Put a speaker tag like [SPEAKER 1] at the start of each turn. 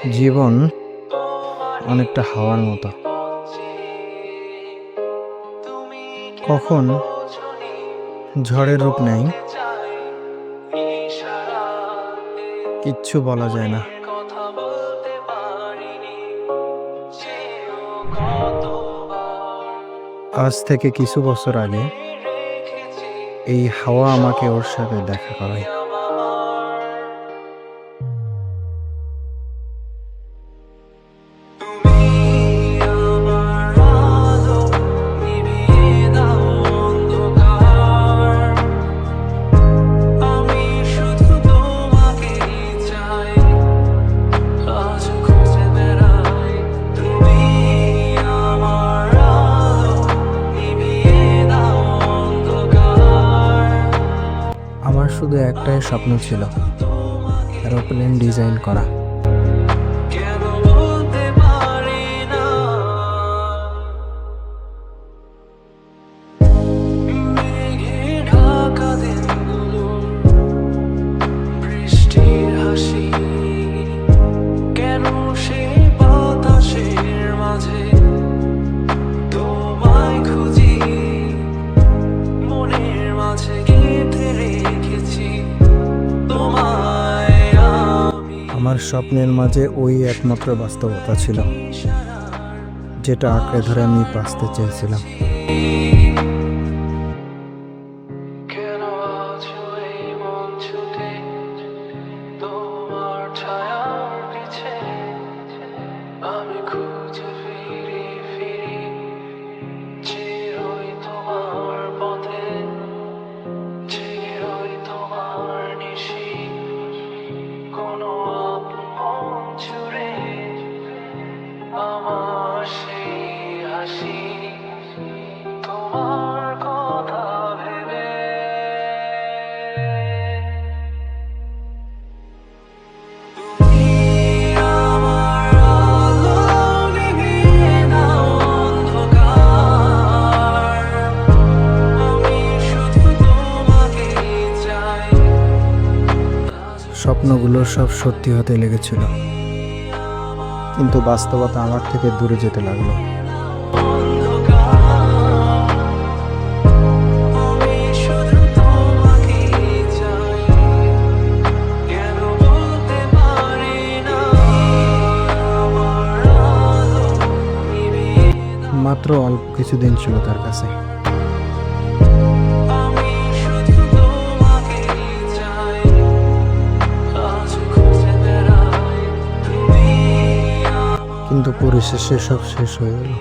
[SPEAKER 1] জীবন অনেকটা হাওয়ার মতো। কখন ঝড়ের রূপ নেয় কিচ্ছু বলা যায় না। আজ থেকে কিছু বছর আগে এই হাওয়া আমাকে ওর সাথে দেখা করায়। আমার শুধু একটাই স্বপ্ন ছিল, এরোপ্লেন ডিজাইন করা। আমার স্বপ্নের মাঝে ওই একমাত্র বাস্তবতা ছিল, যেটা আঁকড়ে ধরে আমি বাঁচতে চেয়েছিলাম।
[SPEAKER 2] আমার সেই হাসি তোমার কথা ভেবে তুমি আমার আলো নিভিয়ে দাও অন্ধকার। আমি শুধু তোমাকেই চাই।
[SPEAKER 1] স্বপ্নগুলো সব সত্যি হতে লেগেছিল, কিন্তু বাস্তবতা আমার থেকে দূরে যেতে লাগলো। মাত্র অল্প কিছুদিন ছিল তার কাছে, কিন্তু পরিশেষে সব শেষ হয়ে গেল।